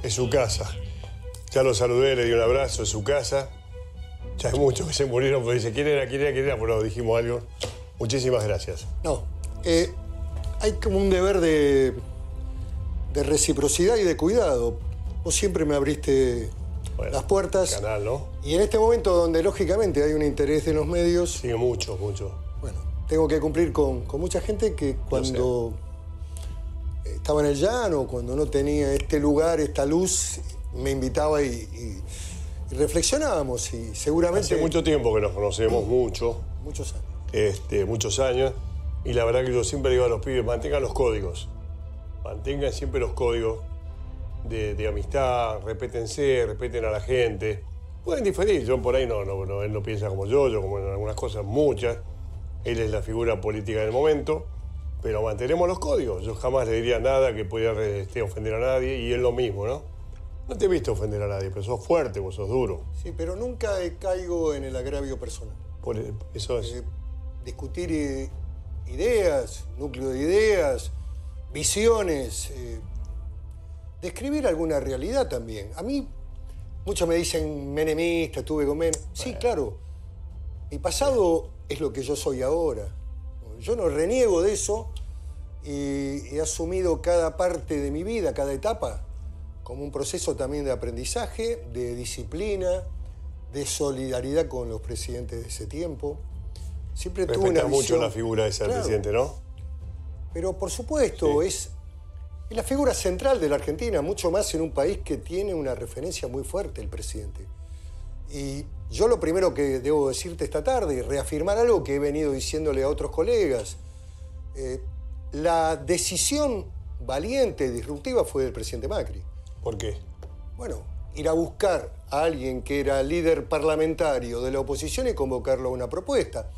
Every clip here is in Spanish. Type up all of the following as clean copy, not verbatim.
Es su casa. Ya lo saludé, le di un abrazo, es su casa. Ya hay muchos que se murieron, pero dice, ¿quién era? Bueno, dijimos algo. Muchísimas gracias. No, hay como un deber de reciprocidad y de cuidado. Vos siempre me abriste las puertas. Canal, ¿no? Y en este momento donde lógicamente hay un interés de los medios... Sí, mucho. Bueno, tengo que cumplir con mucha gente que cuando estaba en el llano, cuando no tenía este lugar, esta luz, me invitaba y reflexionábamos y seguramente... Hace mucho tiempo que nos conocemos, muchos años. Muchos años. Y la verdad que yo siempre digo a los pibes, mantengan los códigos. Mantengan siempre los códigos de amistad, respeten a la gente. Pueden diferir, yo por ahí él no piensa como yo como en algunas cosas, muchas. Él es la figura política del momento, pero mantenemos los códigos. Yo jamás le diría nada que pudiera ofender a nadie, y él lo mismo, ¿no? No te he visto ofender a nadie, pero sos fuerte, vos sos duro. Sí, pero nunca caigo en el agravio personal. Eso es. Discutir ideas, núcleo de ideas, visiones, describir alguna realidad también. A mí, muchos me dicen menemista, estuve con Menem. Sí, claro. Mi pasado es lo que yo soy ahora. Yo no reniego de eso y he asumido cada parte de mi vida, cada etapa, como un proceso también de aprendizaje, de disciplina, de solidaridad con los presidentes de ese tiempo. Siempre tuve una visión... mucho la figura de ese presidente, ¿no? Pero por supuesto, es la figura central de la Argentina, mucho más en un país que tiene una referencia muy fuerte, el presidente. Y yo lo primero que debo decirte esta tarde, reafirmar algo que he venido diciéndole a otros colegas. La decisión valiente, disruptiva, fue del presidente Macri. ¿Por qué? Bueno, ir a buscar a alguien que era líder parlamentario de la oposición y convocarlo a una propuesta.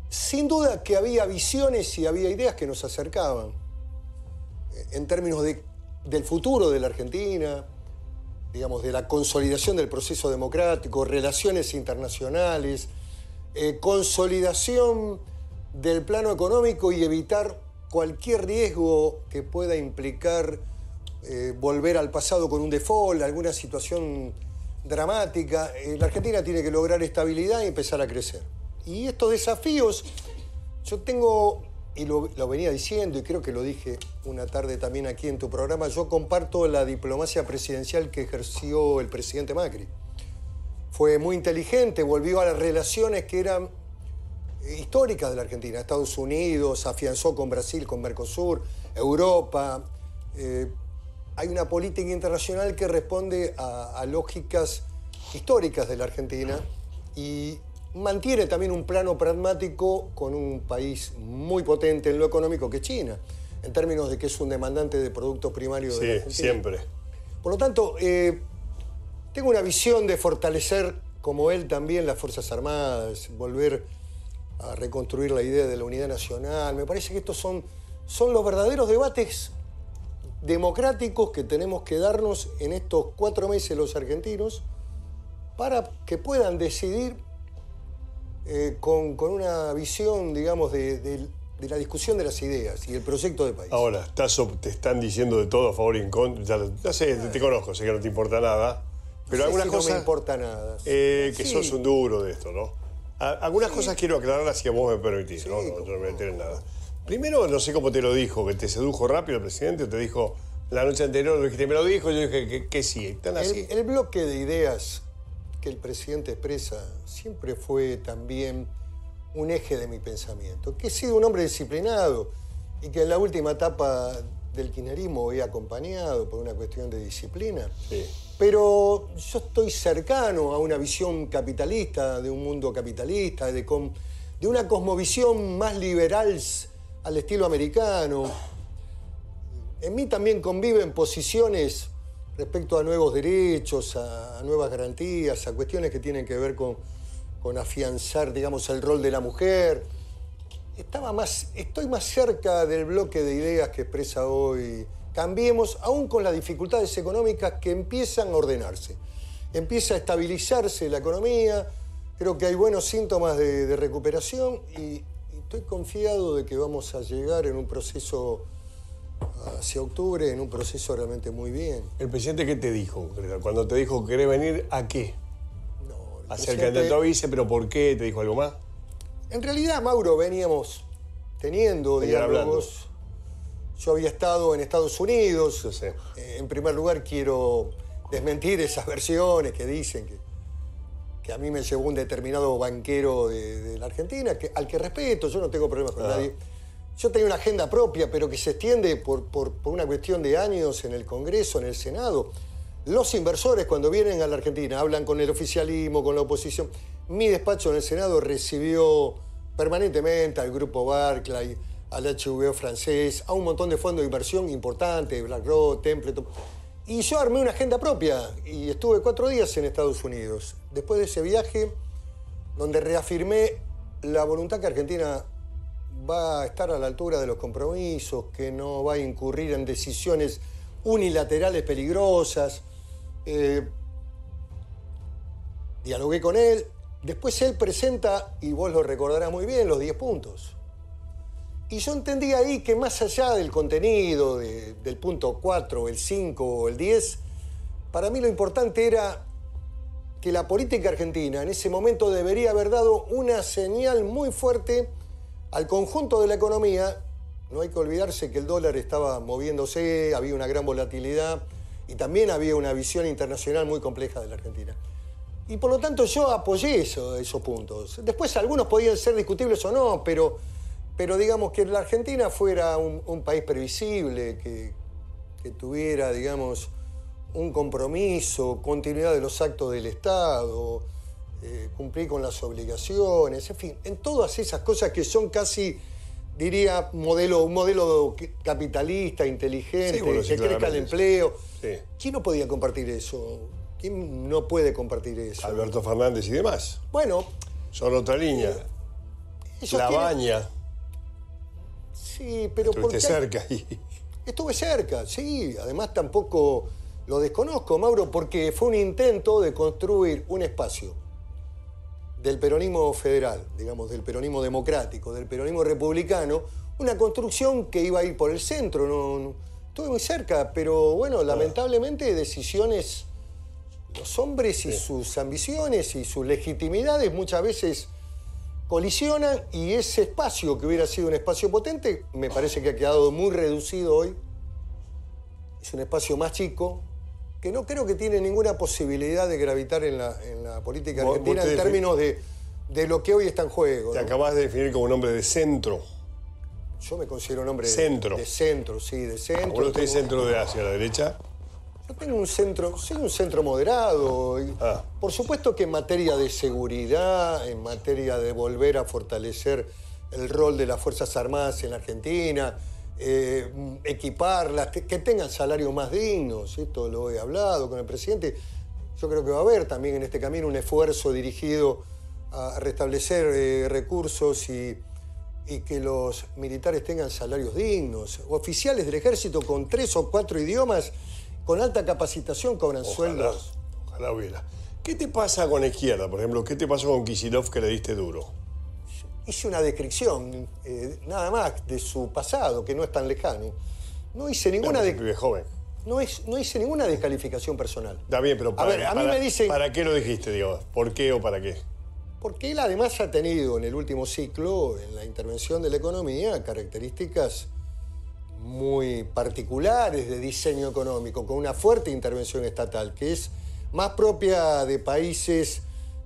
Sin duda que había visiones y había ideas que nos acercaban en términos del futuro de la Argentina, digamos, de la consolidación del proceso democrático, relaciones internacionales, consolidación del plano económico y evitar cualquier riesgo que pueda implicar volver al pasado con un default, alguna situación dramática. La Argentina tiene que lograr estabilidad y empezar a crecer. Y estos desafíos, yo tengo, y lo venía diciendo, y creo que lo dije una tarde también aquí en tu programa, yo comparto la diplomacia presidencial que ejerció el presidente Macri. Fue muy inteligente, volvió a las relaciones que eran históricas de la Argentina. Estados Unidos, afianzó con Brasil, con Mercosur, Europa. Hay una política internacional que responde a lógicas históricas de la Argentina y mantiene también un plano pragmático con un país muy potente en lo económico que es China, en términos de que es un demandante de productos primarios de la Argentina. Siempre. Por lo tanto, tengo una visión de fortalecer, como él también, las Fuerzas Armadas, volver a reconstruir la idea de la unidad nacional. Me parece que estos son los verdaderos debates democráticos que tenemos que darnos en estos 4 meses los argentinos para que puedan decidir con una visión, digamos, de la discusión de las ideas y el proyecto de país. Ahora, te están diciendo de todo a favor y en contra. Ya sé, te conozco, sé que no te importa nada. Pero algunas cosas... No me importa nada. Que sos un duro de esto, ¿no? Algunas cosas quiero aclarar si a vos me permitís, ¿no? No me voy a meter en nada. Primero, no sé cómo te lo dijo, que te sedujo rápido el presidente, o te dijo la noche anterior, lo dijiste, me lo dijo, yo dije que sí, están así. El bloque de ideas que el presidente expresa siempre fue también un eje de mi pensamiento, que he sido un hombre disciplinado y que en la última etapa del kirchnerismo he acompañado por una cuestión de disciplina. Sí. Pero yo estoy cercano a una visión capitalista, de un mundo capitalista, de una cosmovisión más liberal al estilo americano. En mí también conviven posiciones respecto a nuevos derechos, a nuevas garantías, a cuestiones que tienen que ver con afianzar, digamos, el rol de la mujer. Estoy más cerca del bloque de ideas que expresa hoy Cambiemos, aún con las dificultades económicas que empiezan a ordenarse. Empieza a estabilizarse la economía, creo que hay buenos síntomas de recuperación y estoy confiado de que vamos a llegar en un proceso hacia octubre en un proceso realmente muy bien. ¿El presidente qué te dijo? Cuando te dijo querés venir, ¿a qué? No, Hacia el candidato a vice, ¿pero por qué? ¿Te dijo algo más? En realidad, Mauro, veníamos teniendo diálogos. Yo había estado en Estados Unidos. Yo sé. En primer lugar, quiero desmentir esas versiones que dicen que a mí me llevó un determinado banquero de la Argentina, al que respeto, yo no tengo problemas con nadie. Yo tenía una agenda propia, pero que se extiende por una cuestión de años en el Congreso, en el Senado. Los inversores, cuando vienen a la Argentina, hablan con el oficialismo, con la oposición. Mi despacho en el Senado recibió permanentemente al Grupo Barclay, al HVO francés, a un montón de fondos de inversión importantes, BlackRock, Templeton. Y yo armé una agenda propia y estuve 4 días en Estados Unidos. Después de ese viaje, donde reafirmé la voluntad que Argentina va a estar a la altura de los compromisos, que no va a incurrir en decisiones unilaterales peligrosas. Dialogué con él. Después él presenta, y vos lo recordarás muy bien, los 10 puntos. Y yo entendí ahí que más allá del contenido, del punto 4, el 5 o el 10, para mí lo importante era que la política argentina en ese momento debería haber dado una señal muy fuerte al conjunto de la economía. No hay que olvidarse que el dólar estaba moviéndose, había una gran volatilidad y también había una visión internacional muy compleja de la Argentina. Y por lo tanto yo apoyé esos puntos. Después algunos podían ser discutibles o no, pero digamos que la Argentina fuera un país previsible, que tuviera, digamos, un compromiso, continuidad de los actos del Estado, cumplir con las obligaciones, en fin, en todas esas cosas que son casi, diría, un modelo capitalista, inteligente, sí, bueno, sí, que crezca el empleo. Sí. ¿Quién no podía compartir eso? ¿Quién no puede compartir eso? Alberto Fernández y demás. Bueno. Son otra línea. La Baña. Sí, pero estuviste cerca ahí. Estuve cerca, sí. Además tampoco lo desconozco, Mauro, porque fue un intento de construir un espacio del peronismo federal, digamos, del peronismo democrático, del peronismo republicano, una construcción que iba a ir por el centro. No, estuve muy cerca, pero bueno, lamentablemente decisiones, los hombres y sus ambiciones y sus legitimidades muchas veces colisionan, y ese espacio que hubiera sido un espacio potente me parece que ha quedado muy reducido hoy. Es un espacio más chico que no creo que tiene ninguna posibilidad de gravitar en la política argentina en términos de lo que hoy está en juego. Te acabas de definir como un hombre de centro. Yo me considero un hombre centro. De centro, sí, de centro. ¿Bueno, usted es centro de hacia la derecha? Yo tengo un centro, soy un centro moderado. Por supuesto que en materia de seguridad, en materia de volver a fortalecer el rol de las Fuerzas Armadas en la Argentina, equiparlas, que tengan salarios más dignos, esto lo he hablado con el presidente. Yo creo que va a haber también en este camino un esfuerzo dirigido a restablecer recursos y que los militares tengan salarios dignos. Oficiales del ejército con 3 o 4 idiomas, con alta capacitación, cobran sueldos. Ojalá hubiera. ¿Qué te pasa con la izquierda, por ejemplo? ¿Qué te pasó con Kicillof que le diste duro? Hice una descripción, nada más, de su pasado, que no es tan lejano. No hice ninguna... joven. No hice ninguna descalificación personal. Está bien, pero a mí me dicen... ¿Para qué lo dijiste, digamos? ¿Por qué o para qué? Porque él además ha tenido en el último ciclo, en la intervención de la economía, características muy particulares de diseño económico, con una fuerte intervención estatal, que es más propia de países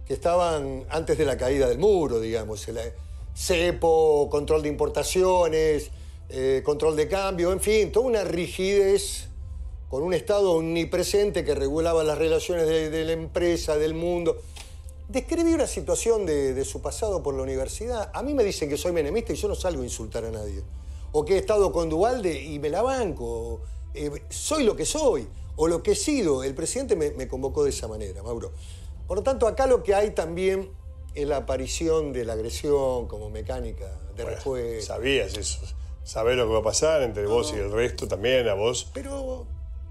que estaban antes de la caída del muro, digamos. El cepo, control de importaciones, control de cambio, en fin, toda una rigidez con un Estado omnipresente que regulaba las relaciones de la empresa, del mundo. Describí una situación de su pasado por la universidad. A mí me dicen que soy menemista y yo no salgo a insultar a nadie. O que he estado con Duhalde y me la banco. Soy lo que soy, o lo que he sido. El presidente me convocó de esa manera, Mauro. Por lo tanto, acá lo que hay también es la aparición de la agresión como mecánica de respuesta. Sabías eso. Sabés lo que va a pasar entre vos y el resto también, a vos. Pero...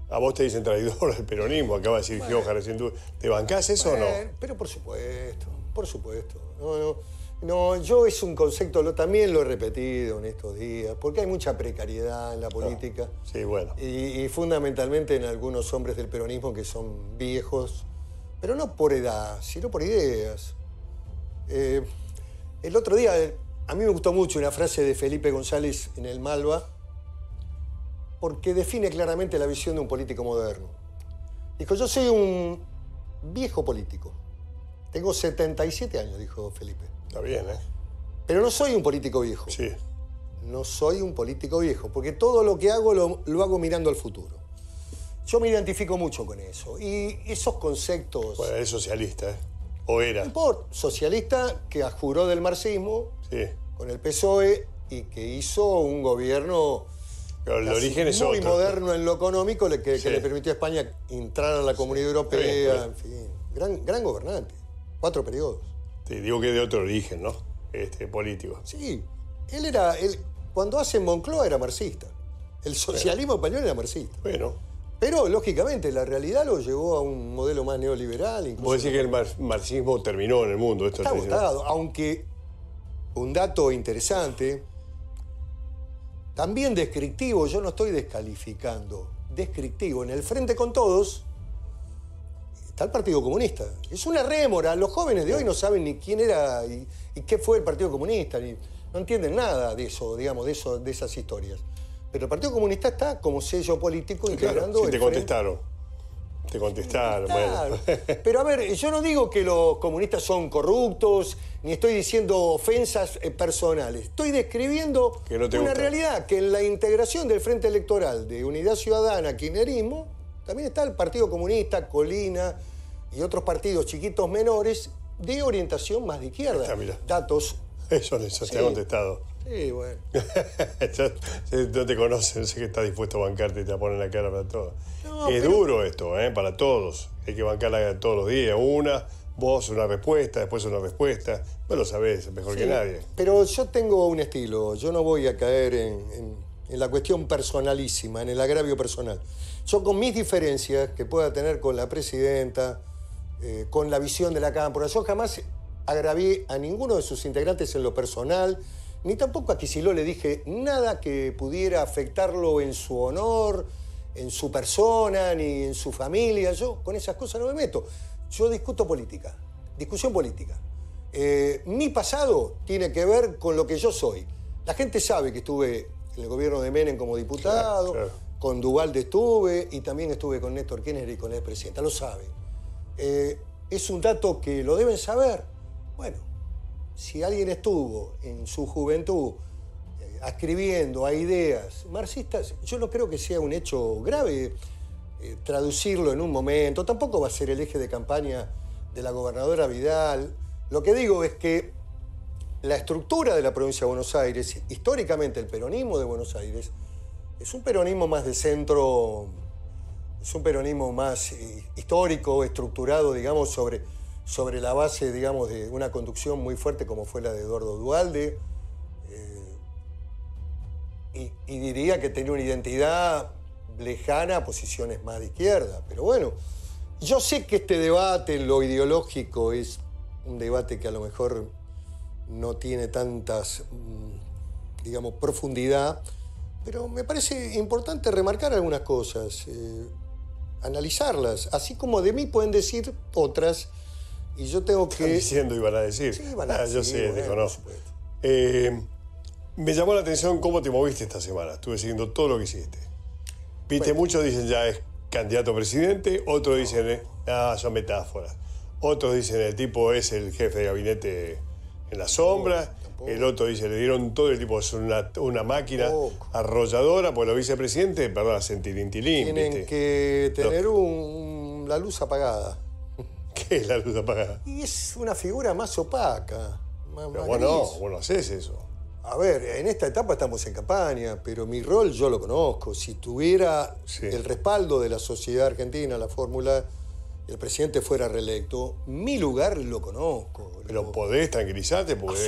A vos te dicen traidor del peronismo, acaba de decir Gioja recién tú. ¿Te bancás eso o no? Pero por supuesto, por supuesto. No. No, yo es un concepto, también lo he repetido en estos días, porque hay mucha precariedad en la política. Sí, bueno. Y fundamentalmente en algunos hombres del peronismo que son viejos, pero no por edad, sino por ideas. El otro día, a mí me gustó mucho una frase de Felipe González en el Malva, porque define claramente la visión de un político moderno. Dijo, yo soy un viejo político. Tengo 77 años, dijo Felipe. Está bien, ¿eh? Pero no soy un político viejo. Sí. No soy un político viejo, porque todo lo que hago lo hago mirando al futuro. Yo me identifico mucho con eso. Y esos conceptos... Bueno, es socialista, ¿eh? ¿O era? No importa, socialista que juró del marxismo Sí. con el PSOE y que hizo un gobierno Pero el origen es muy otro. moderno en lo económico que Sí. le permitió a España entrar a la Comunidad Europea, Está bien, en fin. Gran gobernante. 4 periodos. Te digo que es de otro origen, ¿no? Político. Sí, él cuando hace Moncloa era marxista. El socialismo español era marxista. Bueno, Pero, lógicamente, la realidad lo llevó a un modelo más neoliberal. Incluso vos decís que el marxismo terminó en el mundo. Esto está te diciendo. agotado, aunque un dato interesante, también descriptivo, yo no estoy descalificando, descriptivo. En el Frente con Todos está el Partido Comunista. Es una rémora. Los jóvenes de hoy no saben ni quién era y qué fue el Partido Comunista, no entienden nada de eso, digamos, de esas historias. Pero el Partido Comunista está como sello político integrando Claro, sí, el te Frente. contestaron. Te contestaron, Claro. bueno. Pero a ver, yo no digo que los comunistas son corruptos, ni estoy diciendo ofensas personales. Estoy describiendo Que no te una gusta. realidad, que en la integración del Frente Electoral de Unidad Ciudadana, kirchnerismo, también está el Partido Comunista, Colina y otros partidos chiquitos menores de orientación más de izquierda. Está, mira. Datos. Eso te Sí. ha contestado. Sí, bueno. No te conocen, no sé que estás dispuesto a bancarte y te ponen la cara para todo. No, Es pero- duro esto, para todos. Hay que bancarla todos los días. Vos una respuesta, después una respuesta. Vos lo sabés mejor que Sí, nadie. Pero yo tengo un estilo, yo no voy a caer en la cuestión personalísima, en el agravio personal. Yo con mis diferencias que pueda tener con la presidenta, con la visión de la Cámpora, yo jamás agravié a ninguno de sus integrantes en lo personal, ni tampoco a Kicillof le dije nada que pudiera afectarlo en su honor, en su persona, ni en su familia. Yo con esas cosas no me meto. Yo discuto política, discusión política. Mi pasado tiene que ver con lo que yo soy. La gente sabe que estuve en el gobierno de Menem como diputado, Claro. con Duvalde estuve y también estuve con Néstor Kirchner y con la expresidenta, lo saben. Es un dato que lo deben saber. Bueno, si alguien estuvo en su juventud ascribiendo a ideas marxistas, yo no creo que sea un hecho grave traducirlo en un momento. Tampoco va a ser el eje de campaña de la gobernadora Vidal. Lo que digo es que la estructura de la provincia de Buenos Aires, históricamente el peronismo de Buenos Aires, es un peronismo más de centro, es un peronismo más histórico, estructurado, digamos, sobre la base, digamos, de una conducción muy fuerte como fue la de Eduardo Duhalde. Y diría que tenía una identidad lejana a posiciones más de izquierda. Pero bueno, yo sé que este debate en lo ideológico es un debate que a lo mejor no tiene tantas, digamos, profundidad, pero me parece importante remarcar algunas cosas, analizarlas, así como de mí pueden decir otras, y yo tengo Están que... diciendo y van a decir. Sí, van a Yo decir, sé, te bueno, conozco. por supuesto. Me llamó la atención cómo te moviste esta semana. Estuve siguiendo todo lo que hiciste. Viste, Bueno. muchos dicen ya es candidato a presidente, otros dicen, son metáforas. Otros dicen el tipo es el jefe de gabinete en la sombra. Tampoco. El otro dice, le dieron todo, el tipo es una máquina Tampoco. arrolladora, pues los vicepresidentes, perdón, hacen tilintilín, Tienen ¿viste? que tener la luz apagada. ¿Qué es la luz apagada? Y es una figura más opaca, más Pero gris. vos no haces eso. A ver, en esta etapa estamos en campaña, pero mi rol yo lo conozco. Si tuviera Sí. el respaldo de la sociedad argentina, la fórmula, el presidente fuera reelecto, mi lugar lo conozco. Pero podés tranquilizarte porque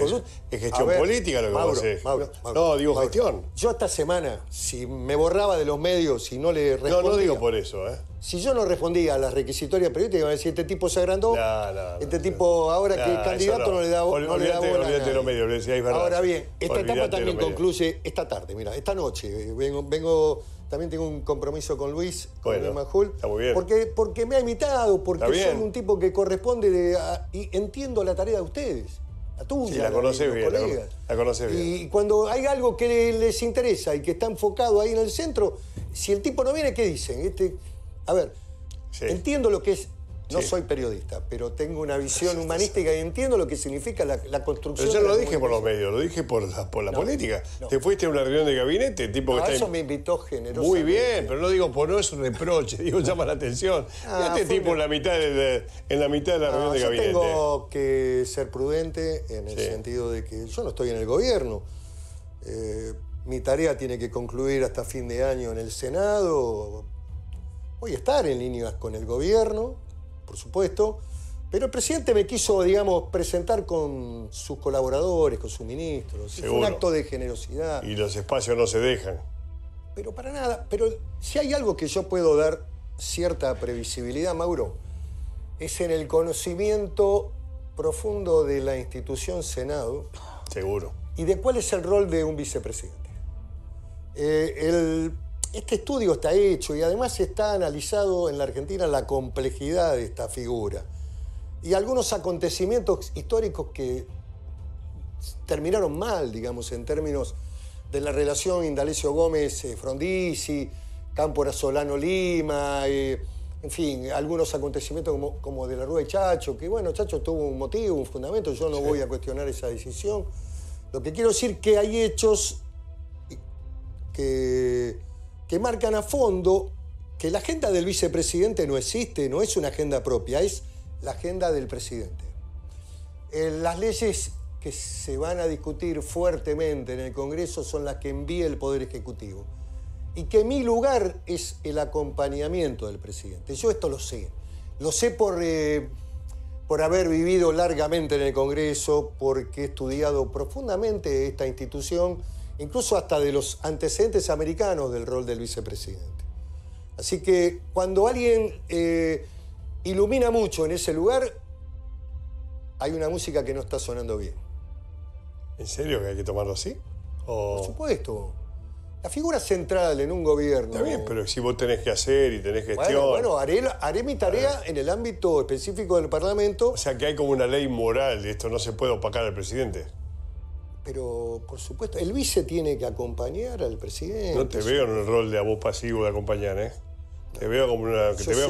es gestión A ver, política lo que Mauro, vos hacés. Mauro, No, digo Mauro, gestión. Yo esta semana, si me borraba de los medios, si no le respondía... No digo por eso, ¿eh? Si yo no respondía a las requisitorias periodísticas, iba a decir, este tipo se agrandó, este tipo ahora que es candidato no le da bola a nadie. Olvídate de los medios, es verdad. Ahora bien, esta etapa también concluye esta tarde, mira, esta noche. También tengo un compromiso con Luis, con Luis Majul. Está muy bien. Porque me ha invitado, porque soy un tipo que corresponde y entiendo la tarea de ustedes. La tuya, sí, la conocés bien, la conocés bien. Y cuando hay algo que les interesa y que está enfocado ahí en el centro, si el tipo no viene, ¿qué dicen? A ver, entiendo lo que es... No soy periodista, pero tengo una visión humanística y entiendo lo que significa la construcción. Pero yo no lo dije por los medios, lo dije por la política. Te fuiste a una reunión de gabinete, el tipo que está... Eso me invitó generosamente. Muy bien, pero no digo no es un reproche, digo llama la atención. Tipo en la mitad de la reunión de gabinete. Yo tengo que ser prudente en el sentido de que yo no estoy en el gobierno. Mi tarea tiene que concluir hasta fin de año en el Senado. Voy a estar en líneas con el gobierno, por supuesto, pero el presidente me quiso, digamos, presentar con sus colaboradores, con sus ministros. Fue un acto de generosidad. Y los espacios no se dejan. Pero para nada. Pero si hay algo que yo puedo dar cierta previsibilidad, Mauro, es en el conocimiento profundo de la institución Senado. Seguro. Y de cuál es el rol de un vicepresidente. Este estudio está hecho y además está analizado en la Argentina la complejidad de esta figura y algunos acontecimientos históricos que terminaron mal, digamos, en términos de la relación Indalecio Gómez-Frondizi, Cámpora Solano-Lima, en fin, algunos acontecimientos como de la Rúa y Chacho, que bueno, Chacho tuvo un motivo, un fundamento, yo no voy a cuestionar esa decisión. Lo que quiero decir es que hay hechos que marcan a fondo que la agenda del vicepresidente no existe, no es una agenda propia, es la agenda del presidente. Las leyes que se van a discutir fuertemente en el Congreso son las que envía el Poder Ejecutivo. Y que mi lugar es el acompañamiento del presidente. Yo esto lo sé. Lo sé por haber vivido largamente en el Congreso, porque he estudiado profundamente esta institución, incluso hasta de los antecedentes americanos del rol del vicepresidente. Así que cuando alguien ilumina mucho en ese lugar, hay una música que no está sonando bien. ¿En serio que hay que tomarlo así? Por supuesto. La figura central en un gobierno... Está bien, pero si vos tenés que hacer y tenés gestión... Bueno, haré mi tarea en el ámbito específico del Parlamento. O sea que hay como una ley moral de esto, no se puede opacar al presidente. Pero, por supuesto, el vice tiene que acompañar al presidente. No te veo en el rol de voz pasivo de acompañar, ¿eh? Te veo como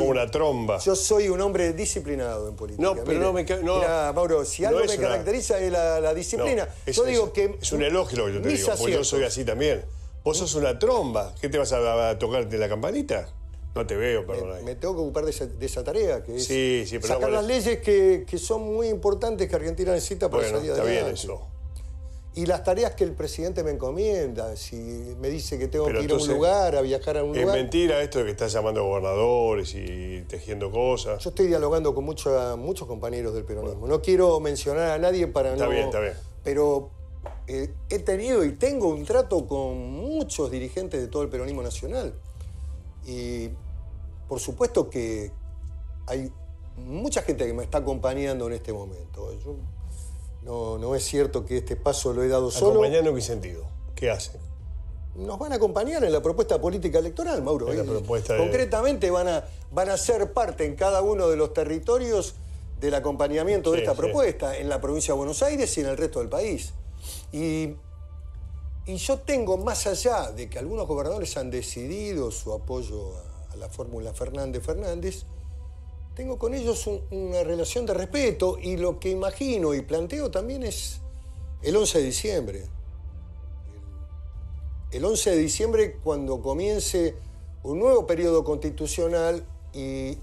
una tromba. Yo soy un hombre disciplinado en política. No, pero Mira, Mauro, si algo me caracteriza es la disciplina. Yo digo que... Es un elogio lo que yo te digo, porque yo soy así también. Vos sos una tromba. ¿Qué te vas a tocarte la campanita? No te veo, perdón. Me tengo que ocupar de esa tarea, que es pero sacar las leyes que son muy importantes que Argentina necesita para salir adelante. Está bien eso. Y las tareas que el presidente me encomienda, si me dice que tengo que ir a un lugar, a viajar a un lugar... Es mentira esto de que estás llamando a gobernadores y tejiendo cosas. Yo estoy dialogando con muchos compañeros del peronismo. No quiero mencionar a nadie para Está bien. Pero he tenido y tengo un trato con muchos dirigentes de todo el peronismo nacional. Y por supuesto que hay mucha gente que me está acompañando en este momento. No es cierto que este paso lo he dado solo. ¿Acompañando en qué sentido? ¿Qué hacen? Nos van a acompañar en la propuesta política electoral, Mauro. Concretamente van a ser parte en cada uno de los territorios del acompañamiento de esta propuesta, en la provincia de Buenos Aires y en el resto del país. Y yo tengo, más allá de que algunos gobernadores han decidido su apoyo a la fórmula Fernández, tengo con ellos una relación de respeto y lo que imagino y planteo también es el 11 de diciembre. El 11 de diciembre, cuando comience un nuevo periodo constitucional y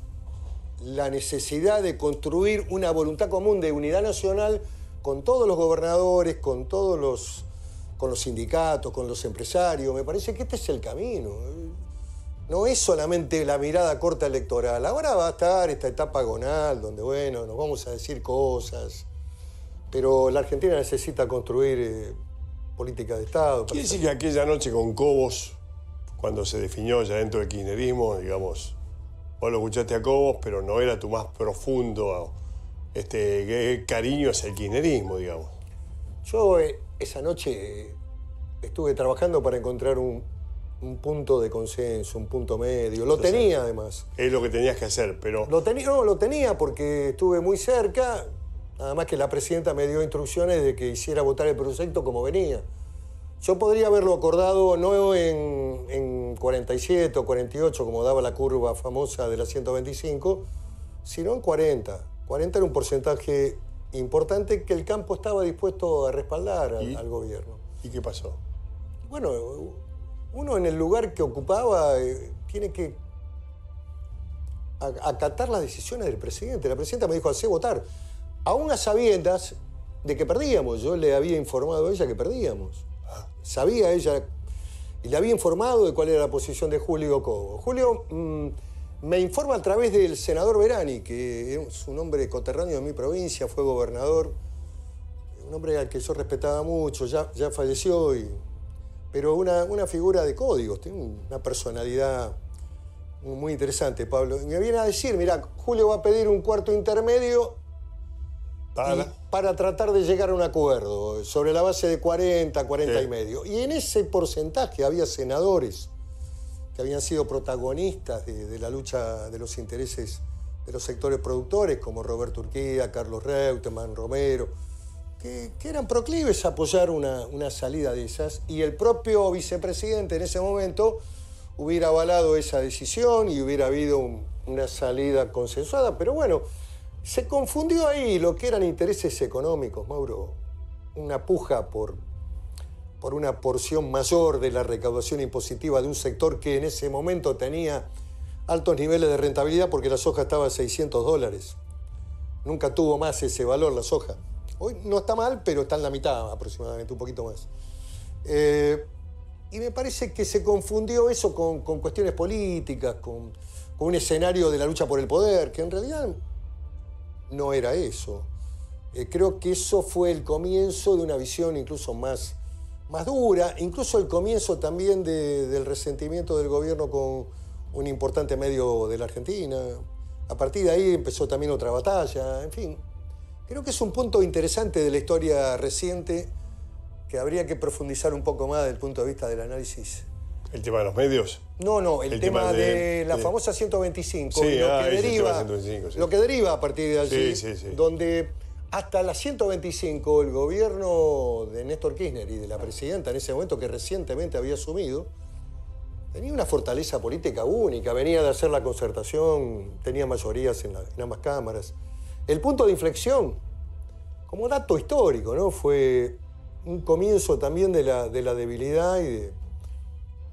la necesidad de construir una voluntad común de unidad nacional con todos los gobernadores, con los sindicatos, con los empresarios. Me parece que este es el camino. no es solamente la mirada corta electoral. Ahora va a estar esta etapa agonal, donde, bueno, nos vamos a decir cosas, pero la Argentina necesita construir política de Estado. Quiere decir que aquella noche con Cobos, cuando se definió ya dentro del kirchnerismo, digamos, vos lo escuchaste a Cobos, pero no era tu más profundo cariño hacia el kirchnerismo, digamos. Yo esa noche estuve trabajando para encontrar un punto de consenso, un punto medio. Lo tenía, además. Es lo que tenías que hacer, pero... Lo tenía porque estuve muy cerca, nada más que la presidenta me dio instrucciones de que hiciera votar el proyecto como venía. Yo podría haberlo acordado no en 47 o 48, como daba la curva famosa de la 125, sino en 40. 40 era un porcentaje importante que el campo estaba dispuesto a respaldar al gobierno. ¿Y qué pasó? Bueno, uno en el lugar que ocupaba tiene que acatar las decisiones del presidente. La presidenta me dijo, hacé votar. Aún a sabiendas de que perdíamos. Yo le había informado a ella que perdíamos. Sabía ella y le había informado de cuál era la posición de Julio Cobos. Julio me informa a través del senador Verani, que es un hombre coterráneo de mi provincia, fue gobernador, un hombre al que yo respetaba mucho, ya falleció, pero una figura de códigos, tiene una personalidad muy interesante, Pablo. Y me viene a decir, mira, Julio va a pedir un cuarto intermedio para tratar de llegar a un acuerdo sobre la base de 40 y medio. Y en ese porcentaje había senadores que habían sido protagonistas de la lucha de los intereses de los sectores productores, como Roberto Urquía, Carlos Reutemann, Romero, que eran proclives a apoyar una salida de esas, y el propio vicepresidente en ese momento hubiera avalado esa decisión y hubiera habido una salida consensuada. Pero bueno, se confundió ahí lo que eran intereses económicos, Mauro. Una puja por una porción mayor de la recaudación impositiva de un sector que en ese momento tenía altos niveles de rentabilidad porque la soja estaba a $600. Nunca tuvo más ese valor la soja. Hoy no está mal, pero está en la mitad aproximadamente, un poquito más. Y me parece que se confundió eso con cuestiones políticas, con un escenario de la lucha por el poder, que en realidad no era eso. Creo que eso fue el comienzo de una visión incluso más dura, incluso el comienzo también del resentimiento del gobierno con un importante medio de la Argentina. A partir de ahí empezó también otra batalla, en fin. Creo que es un punto interesante de la historia reciente que habría que profundizar un poco más desde el punto de vista del análisis. ¿El tema de los medios? No, el tema de la famosa 125. Sí, lo que deriva a partir de allí, sí. donde hasta la 125 el gobierno de Néstor Kirchner y de la presidenta en ese momento, que recientemente había asumido, tenía una fortaleza política única, venía de hacer la concertación, tenía mayorías en ambas cámaras. El punto de inflexión, como dato histórico, ¿no? Fue un comienzo también de la debilidad y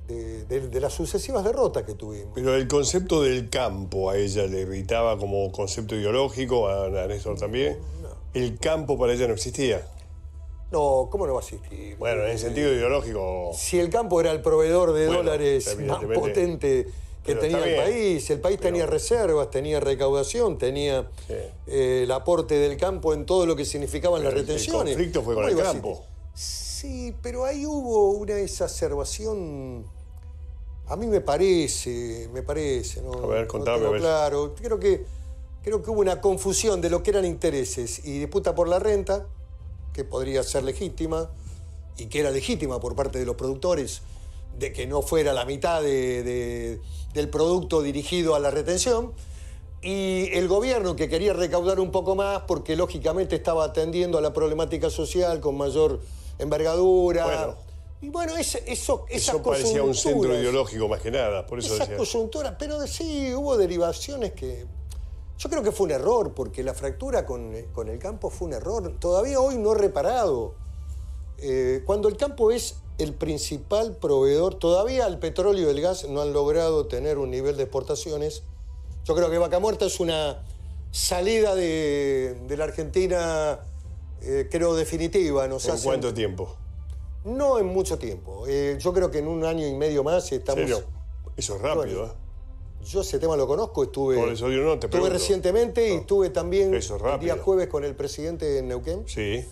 de las sucesivas derrotas que tuvimos. Pero el concepto del campo a ella le irritaba como concepto ideológico, a Néstor también. No. El campo para ella no existía. No, ¿cómo no va a existir? Bueno, en sentido ideológico... Si el campo era el proveedor de dólares más potente que tenía el país tenía reservas, tenía recaudación, tenía el aporte del campo en todo lo que significaban las retenciones. El conflicto fue con el campo. Sí, pero ahí hubo una exacerbación, a mí me parece, ¿no? A ver, contame. No claro, creo que hubo una confusión de lo que eran intereses y disputa por la renta, que podría ser legítima, y que era legítima por parte de los productores, de que no fuera la mitad del producto dirigido a la retención, y el gobierno que quería recaudar un poco más porque lógicamente estaba atendiendo a la problemática social con mayor envergadura. Bueno, y bueno, eso parecía un centro ideológico más que nada, por eso esa coyuntura, pero sí hubo derivaciones que... Yo creo que fue un error, porque la fractura con el campo fue un error, todavía hoy no reparado. Cuando el campo es el principal proveedor, todavía el petróleo y el gas no han logrado tener un nivel de exportaciones. Yo creo que Vaca Muerta es una salida de la Argentina, creo, definitiva. ¿En cuánto tiempo? No en mucho tiempo. Yo creo que en un año y medio más estamos... ¿Serio? Eso es rápido, Bueno, yo ese tema lo conozco, Por eso yo no te estuve pregunto. recientemente y estuve también Eso es el día rápido. jueves con el presidente en Neuquén. Sí.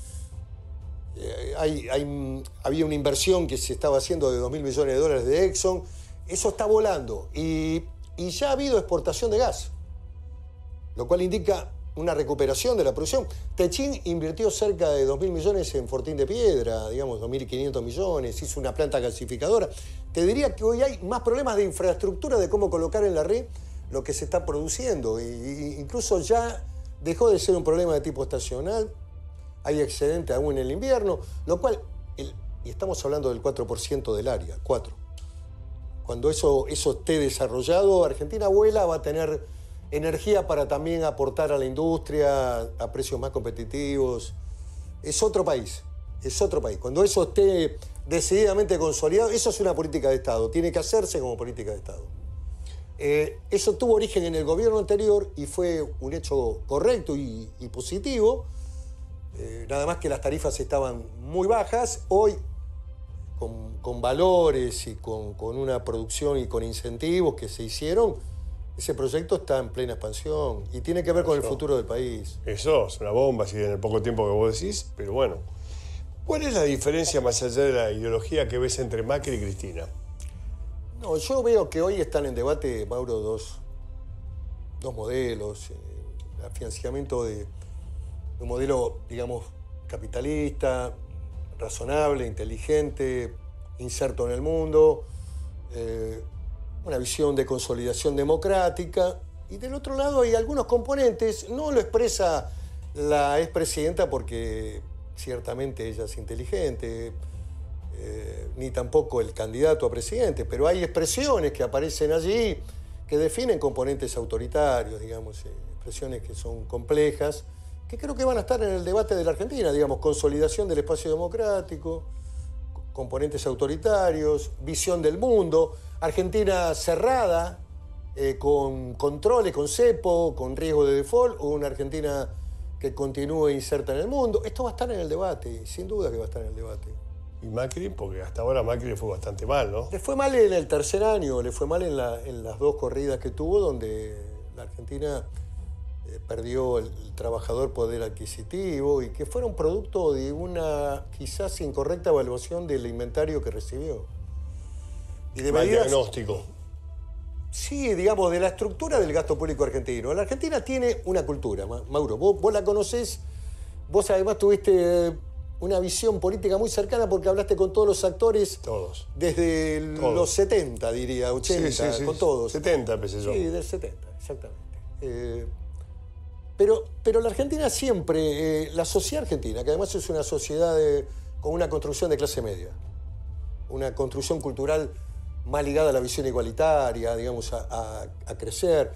Había una inversión que se estaba haciendo de $2.000 millones de Exxon. Eso está volando. Y ya ha habido exportación de gas, lo cual indica una recuperación de la producción. Techín invirtió cerca de 2.000 millones en Fortín de Piedra, digamos 2.500 millones, hizo una planta gasificadora. Te diría que hoy hay más problemas de infraestructura, de cómo colocar en la red lo que se está produciendo. Incluso ya dejó de ser un problema de tipo estacional. Hay excedente aún en el invierno, lo cual, y estamos hablando del 4% del área, 4%. Cuando eso esté desarrollado, Argentina vuela, va a tener energía para también aportar a la industria a precios más competitivos. Es otro país, es otro país. Cuando eso esté decididamente consolidado, eso es una política de Estado, tiene que hacerse como política de Estado. Eso tuvo origen en el gobierno anterior y fue un hecho correcto y positivo. Nada más que las tarifas estaban muy bajas. Hoy, con valores y con una producción y con incentivos que se hicieron, ese proyecto está en plena expansión y tiene que ver con el futuro del país. Eso es una bomba, así en el poco tiempo que vos decís, pero bueno. ¿Cuál es la diferencia más allá de la ideología que ves entre Macri y Cristina? No, yo veo que hoy están en debate, Mauro, dos modelos. El financiamiento de un modelo, digamos, capitalista, razonable, inteligente, inserto en el mundo, una visión de consolidación democrática. Y del otro lado hay algunos componentes, no lo expresa la expresidenta porque ciertamente ella es inteligente, ni tampoco el candidato a presidente, pero hay expresiones que aparecen allí que definen componentes autoritarios, digamos, expresiones que son complejas, que creo que van a estar en el debate de la Argentina, digamos, consolidación del espacio democrático, componentes autoritarios, visión del mundo, Argentina cerrada, con controles, con cepo, con riesgo de default, o una Argentina que continúe inserta en el mundo. Esto va a estar en el debate, sin duda que va a estar en el debate. Y Macri, porque hasta ahora Macri le fue bastante mal, ¿no? Le fue mal en el tercer año, le fue mal en las dos corridas que tuvo, donde la Argentina perdió el trabajador poder adquisitivo y que fueron producto de una quizás incorrecta evaluación del inventario que recibió. Y de Mal medidas, diagnóstico. sí, digamos, de la estructura del gasto público argentino. La Argentina tiene una cultura, Mauro, vos la conocés, vos además tuviste una visión política muy cercana porque hablaste con todos los actores. Todos. Desde los 70, diría, 80, Sí, con todos. 70 empecé yo. Sí, del 70, exactamente. Pero la Argentina siempre, la sociedad argentina, que además es una sociedad con una construcción de clase media, una construcción cultural más ligada a la visión igualitaria, digamos, a crecer.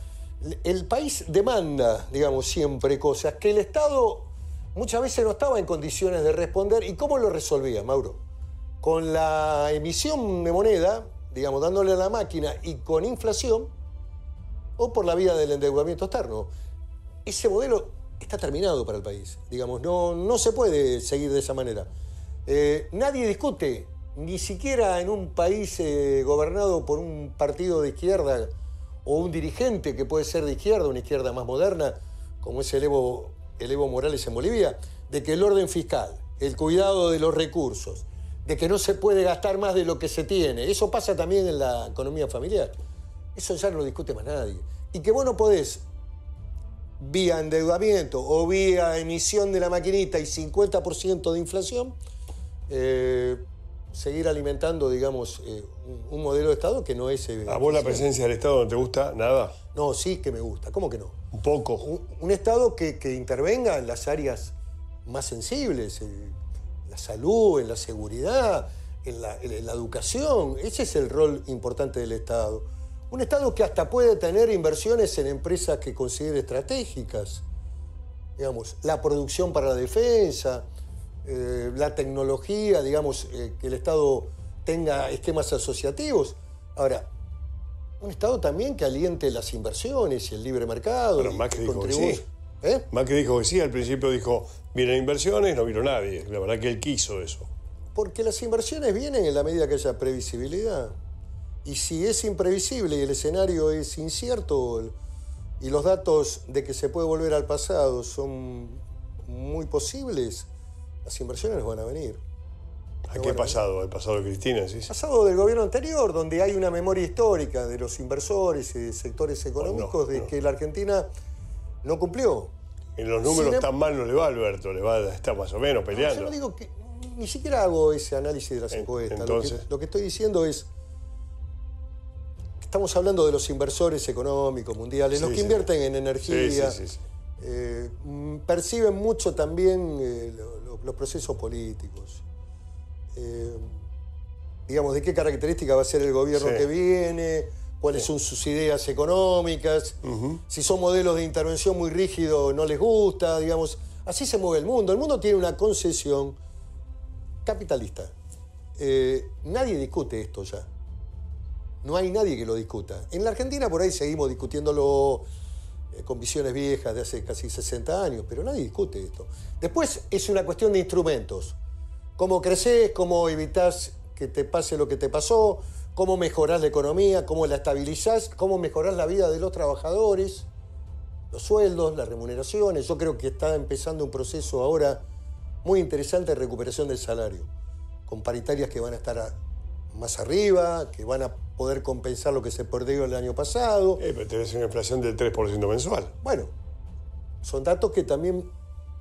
El país demanda, digamos, siempre cosas que el Estado muchas veces no estaba en condiciones de responder. ¿Y cómo lo resolvía, Mauro? Con la emisión de moneda, digamos, dándole a la máquina y con inflación, o por la vía del endeudamiento externo. Ese modelo está terminado para el país, digamos, no se puede seguir de esa manera. Nadie discute, ni siquiera en un país gobernado por un partido de izquierda o un dirigente que puede ser de izquierda, una izquierda más moderna, como es el Evo Morales en Bolivia, de que el orden fiscal, el cuidado de los recursos, de que no se puede gastar más de lo que se tiene, eso pasa también en la economía familiar. Eso ya no lo discute más nadie. Y que vos no podés, vía endeudamiento o vía emisión de la maquinita y 50% de inflación, seguir alimentando, digamos, un modelo de Estado que no es... ¿A vos la presencia del Estado no te gusta nada? No, sí que me gusta. ¿Cómo que no? Un poco. Un Estado que intervenga en las áreas más sensibles, en la salud, en la seguridad, en la educación. Ese es el rol importante del Estado. Un Estado que hasta puede tener inversiones en empresas que considere estratégicas. Digamos, la producción para la defensa, la tecnología, digamos, que el Estado tenga esquemas asociativos. Ahora, un Estado también que aliente las inversiones y el libre mercado. Pero Macri dijo que sí. ¿Eh? Macri dijo que sí, al principio dijo, vienen inversiones, no vino nadie. La verdad que él quiso eso. Porque las inversiones vienen en la medida que haya previsibilidad. Y si es imprevisible y el escenario es incierto y los datos de que se puede volver al pasado son muy posibles, las inversiones van a venir. ¿A qué pasado? ¿El pasado de Cristina? ¿Sí? Pasado del gobierno anterior, donde hay una memoria histórica de los inversores y de sectores económicos de que la Argentina no cumplió. En los números tan mal no le va a Alberto, está más o menos peleando. Yo no digo que ni siquiera hago ese análisis de las encuestas. Entonces, lo que estoy diciendo es que estamos hablando de los inversores económicos mundiales, los que invierten en energía, perciben mucho también los procesos políticos. Digamos, de qué característica va a ser el gobierno que viene, cuáles son sus ideas económicas, si son modelos de intervención muy rígidos no les gusta, digamos. Así se mueve el mundo. El mundo tiene una concesión capitalista. Nadie discute esto ya. No hay nadie que lo discuta. En la Argentina por ahí seguimos discutiéndolo con visiones viejas de hace casi 60 años, pero nadie discute esto. Después es una cuestión de instrumentos. Cómo creces, cómo evitás que te pase lo que te pasó, cómo mejorás la economía, cómo la estabilizás, cómo mejorás la vida de los trabajadores, los sueldos, las remuneraciones. Yo creo que está empezando un proceso ahora muy interesante de recuperación del salario, con paritarias que van a estar más arriba, que van a poder compensar lo que se perdió el año pasado. Pero tenés una inflación del 3% mensual. Bueno, son datos que también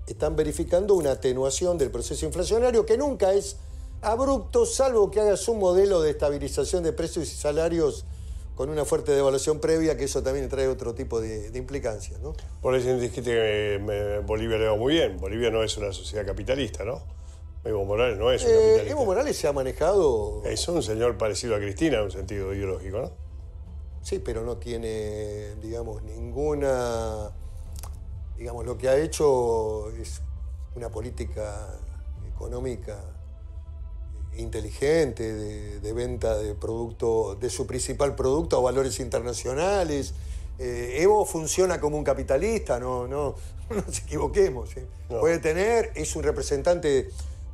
están verificando una atenuación del proceso inflacionario que nunca es abrupto, salvo que hagas un modelo de estabilización de precios y salarios con una fuerte devaluación previa, que eso también trae otro tipo de implicancias, ¿no? Por eso dijiste que Bolivia le va muy bien. Bolivia no es una sociedad capitalista, ¿no? Evo Morales no es un capitalista. Evo Morales se ha manejado... Es un señor parecido a Cristina en un sentido ideológico, ¿no? Sí, pero no tiene, digamos, ninguna... Digamos, lo que ha hecho es una política económica inteligente de venta de producto, de su principal producto a valores internacionales. Evo funciona como un capitalista, no nos equivoquemos. No. Puede tener, es un representante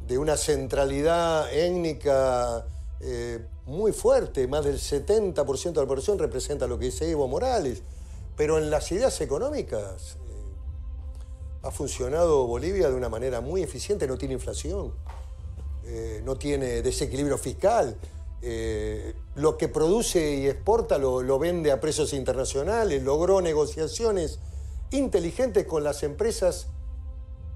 de una centralidad étnica muy fuerte, más del 70% de la población representa lo que dice Evo Morales, pero en las ideas económicas ha funcionado Bolivia de una manera muy eficiente, no tiene inflación. No tiene desequilibrio fiscal. Lo que produce y exporta lo vende a precios internacionales. Logró negociaciones inteligentes con las empresas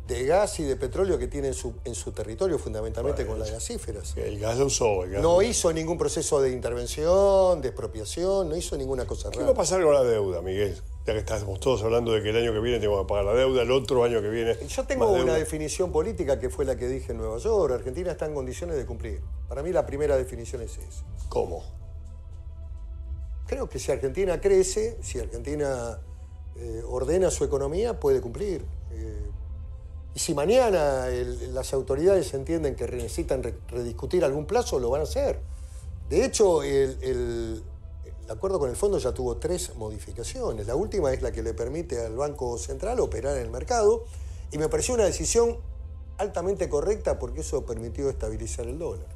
de gas y de petróleo que tiene en su territorio, fundamentalmente con las gasíferas. El gas lo usó. No hizo ningún proceso de intervención, de expropiación, no hizo ninguna cosa rara. ¿Qué va a pasar con la deuda, Miguel? Ya que estamos todos hablando de que el año que viene tenemos que pagar la deuda, el otro año que viene... Yo tengo una definición política que fue la que dije en Nueva York. Argentina está en condiciones de cumplir. Para mí la primera definición es esa. ¿Cómo? Creo que si Argentina crece, si Argentina ordena su economía, puede cumplir. Y si mañana las autoridades entienden que necesitan rediscutir algún plazo, lo van a hacer. De hecho, el acuerdo con el fondo ya tuvo 3 modificaciones. La última es la que le permite al Banco Central operar en el mercado y me pareció una decisión altamente correcta porque eso permitió estabilizar el dólar.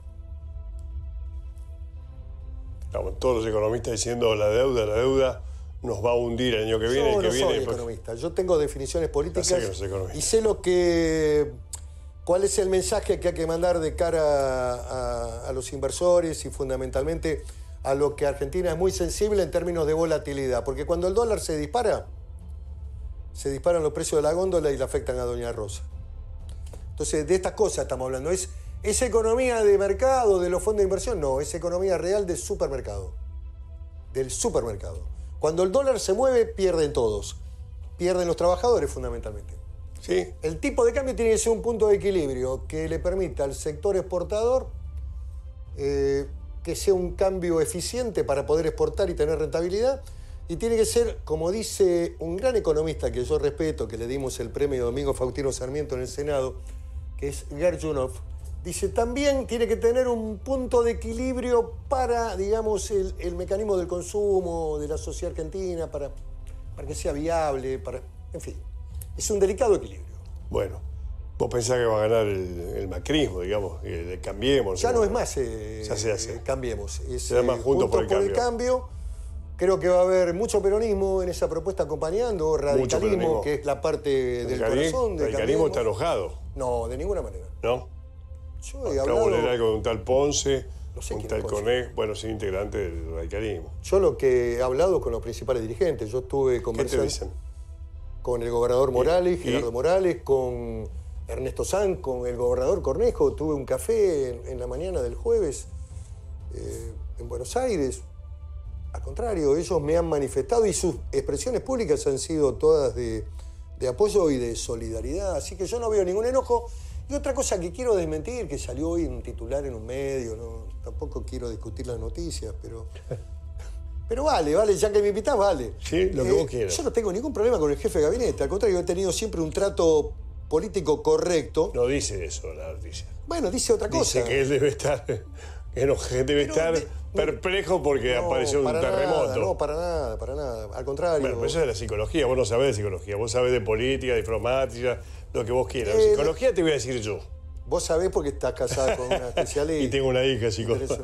Estamos todos los economistas diciendo la deuda nos va a hundir el año que viene. Yo no soy economista, yo tengo definiciones políticas y sé cuál es el mensaje que hay que mandar de cara a los inversores y fundamentalmente a lo que Argentina es muy sensible en términos de volatilidad, porque cuando el dólar se disparan los precios de la góndola y le afectan a Doña Rosa. Entonces, de estas cosas estamos hablando. ¿Es economía de mercado, de los fondos de inversión? No, es economía real del supermercado. Cuando el dólar se mueve, pierden todos. Pierden los trabajadores, fundamentalmente. ¿Sí? El tipo de cambio tiene que ser un punto de equilibrio que le permita al sector exportador que sea un cambio eficiente para poder exportar y tener rentabilidad. Y tiene que ser, como dice un gran economista que yo respeto, que le dimos el premio Domingo Faustino Sarmiento en el Senado, que es Gershunov, dice, también tiene que tener un punto de equilibrio para, digamos, el mecanismo del consumo de la sociedad argentina, para que sea viable, en fin. Es un delicado equilibrio. Bueno, Vos pensás que va a ganar el macrismo, digamos, el Cambiemos. Ya no es más ya se hace. Cambiemos. Es, se llama Juntos por el Cambio. Creo que va a haber mucho peronismo en esa propuesta acompañando, radicalismo, que es la parte del corazón de radicalismo está enojado. No, de ninguna manera. ¿No? Yo he Acabo hablado... de leer algo de un tal Ponce, no sé un tal Conejo, bueno, sí, integrante del radicalismo. Yo lo que he hablado con los principales dirigentes, yo estuve conversando... ¿Qué te dicen? Con el gobernador Morales, Gerardo Morales, con Ernesto Sanz, con el gobernador Cornejo. Tuve un café en la mañana del jueves en Buenos Aires. Al contrario, ellos me han manifestado y sus expresiones públicas han sido todas de apoyo y de solidaridad. Así que yo no veo ningún enojo. Y otra cosa que quiero desmentir, que salió hoy un titular en un medio, ¿no? Tampoco quiero discutir las noticias, pero vale, ya que me invitás, vale. Sí, lo que vos quieras. Yo no tengo ningún problema con el jefe de gabinete. Al contrario, he tenido siempre un trato político correcto. No dice eso la noticia. Bueno, dice otra cosa. Dice que él debe estar, perplejo porque apareció un terremoto. No, para nada. Al contrario. Bueno, pero eso es de la psicología. Vos no sabés de psicología. Vos sabés de política, de informática, lo que vos quieras. De psicología te voy a decir yo. Vos sabés porque estás casada con una especialista. Y tengo una hija, psicóloga.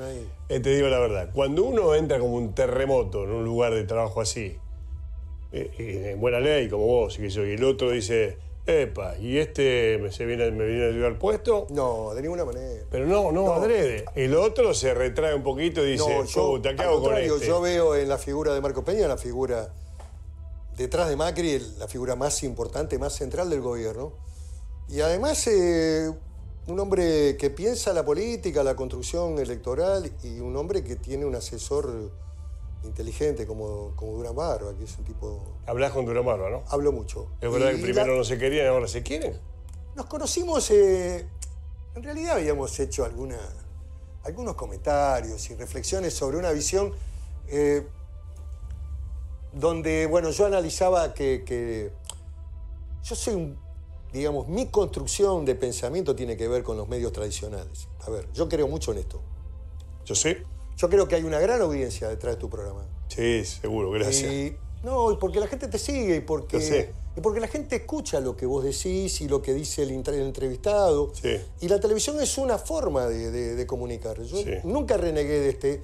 Te digo la verdad. Cuando uno entra como un terremoto en un lugar de trabajo así, en buena ley, como vos, y el otro dice, epa, ¿y me viene a ayudar al puesto? No, de ninguna manera. Pero no, adrede. El otro se retrae un poquito y dice, puta, ¿qué hago con este? Yo veo en la figura de Marco Peña, la figura detrás de Macri, la figura más importante, más central del gobierno. Y además... un hombre que piensa la política, la construcción electoral y un hombre que tiene un asesor inteligente como Durán Barba, que es un tipo... Hablás con Durán Barba, ¿no? Hablo mucho. Es verdad que primero no se querían y ahora se quieren. Nos conocimos, en realidad habíamos hecho algunos comentarios y reflexiones sobre una visión donde, bueno, yo analizaba que yo soy digamos, mi construcción de pensamiento tiene que ver con los medios tradicionales. A ver, yo creo mucho en esto. ¿Yo sé? Yo creo que hay una gran audiencia detrás de tu programa. Sí, seguro, gracias. Y porque la gente te sigue y porque la gente escucha lo que vos decís y lo que dice el entrevistado. Sí. Y la televisión es una forma de comunicar. Yo nunca renegué de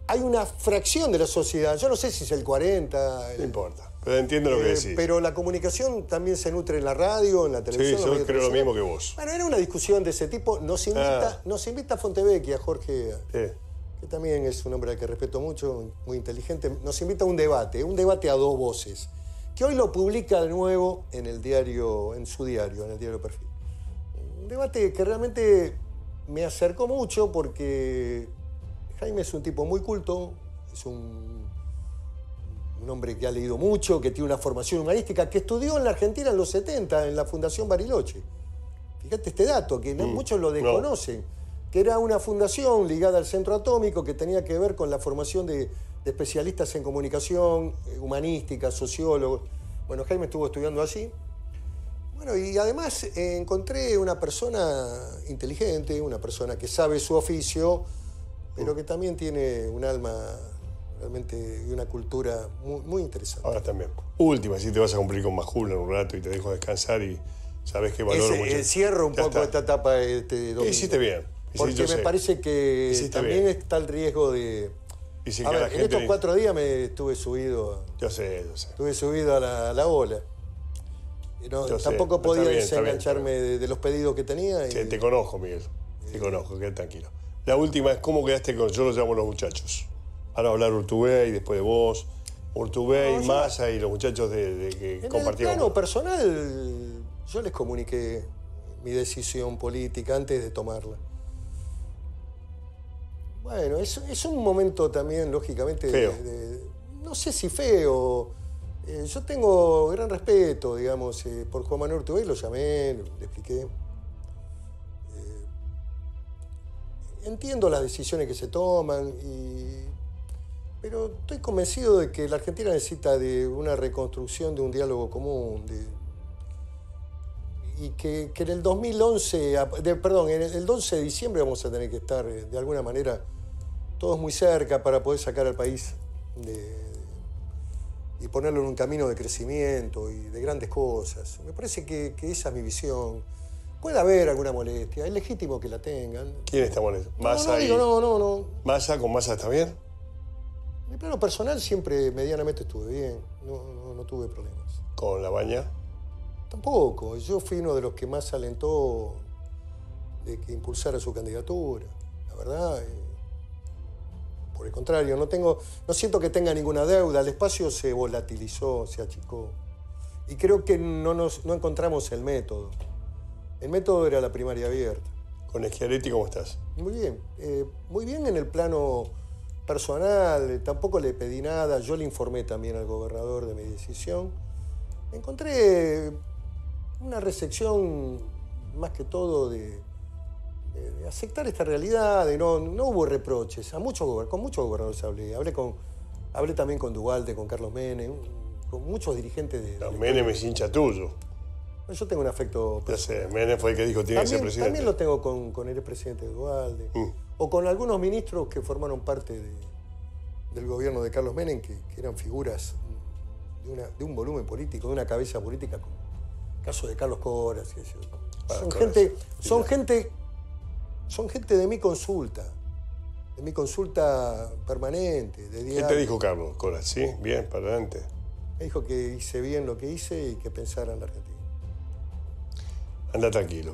Hay una fracción de la sociedad, yo no sé si es el 40... No importa. Pero entiendo lo que decís. Pero la comunicación también se nutre en la radio, en la televisión. Sí, yo creo lo mismo que vos. Bueno, era una discusión de ese tipo. Nos invita Fontevecchia, Jorge, que también es un hombre al que respeto mucho, muy inteligente. Nos invita a un debate a dos voces, que hoy lo publica de nuevo en el diario, en su diario, en el diario Perfil. Un debate que realmente me acercó mucho porque Jaime es un tipo muy culto, es un hombre que ha leído mucho, que tiene una formación humanística, que estudió en la Argentina en los 70, en la Fundación Bariloche. Fíjate este dato, que muchos lo desconocen, que era una fundación ligada al Centro Atómico que tenía que ver con la formación de especialistas en comunicación, humanística, sociólogos. Bueno, Jaime estuvo estudiando allí. Bueno, y además encontré una persona inteligente, una persona que sabe su oficio, pero que también tiene un alma... realmente y una cultura muy, muy interesante. Ahora también. Última, si te vas a cumplir con Majul en un rato y te dejo descansar y sabes que valoro mucho. Cierro un poco esta etapa domingo. Hiciste bien. Porque me parece que también está el riesgo de... en estos 4 días me estuve subido... Yo sé. Estuve subido a la ola. Tampoco podía desengancharme de los pedidos que tenía. Sí, te conozco, Miguel. Te conozco, quédate tranquilo. La última es cómo quedaste con... Yo los llamo los muchachos. Ahora hablar Urtubey, después de vos. Urtubey, Massa y los muchachos que compartíamos. En el plano personal, yo les comuniqué mi decisión política antes de tomarla. Bueno, es un momento también, lógicamente... Feo. No sé si feo. Yo tengo gran respeto, digamos, por Juan Manuel Urtubey, lo llamé, le expliqué. Entiendo las decisiones que se toman pero estoy convencido de que la Argentina necesita de una reconstrucción, de un diálogo común, y que en el 2011, en el 11 de diciembre vamos a tener que estar de alguna manera todos muy cerca para poder sacar al país y ponerlo en un camino de crecimiento y de grandes cosas. Me parece que esa es mi visión. Puede haber alguna molestia, es legítimo que la tengan. ¿Quién está molesto? ¿Massa No, digo, no. ¿Massa con Massa está bien? En el plano personal siempre medianamente estuve bien, no tuve problemas. ¿Con la Baña? Tampoco, yo fui uno de los que más alentó de que impulsara su candidatura, la verdad. Por el contrario, no siento que tenga ninguna deuda, el espacio se volatilizó, se achicó. Y creo que no encontramos el método. El método era la primaria abierta. ¿Con Schiaretti cómo estás? Muy bien en el plano personal, tampoco le pedí nada, yo le informé también al gobernador de mi decisión. Encontré una recepción, más que todo, de aceptar esta realidad, no hubo reproches. Con muchos gobernadores hablé también con Duhalde, con Carlos Menem, con muchos dirigentes de Menem es hincha tuyo. Yo tengo un afecto personal. Ya sé, Menem fue el que dijo tiene que ser presidente. También lo tengo con el expresidente Duhalde, o con algunos ministros que formaron parte del gobierno de Carlos Menem, que eran figuras de un volumen político, de una cabeza política, como el caso de Carlos Coras. Son gente de mi consulta permanente, de diario. ¿Qué te dijo Carlos Coras? ¿Sí? Bien, para adelante. Me dijo que hice bien lo que hice y que pensara en la Argentina. Anda tranquilo.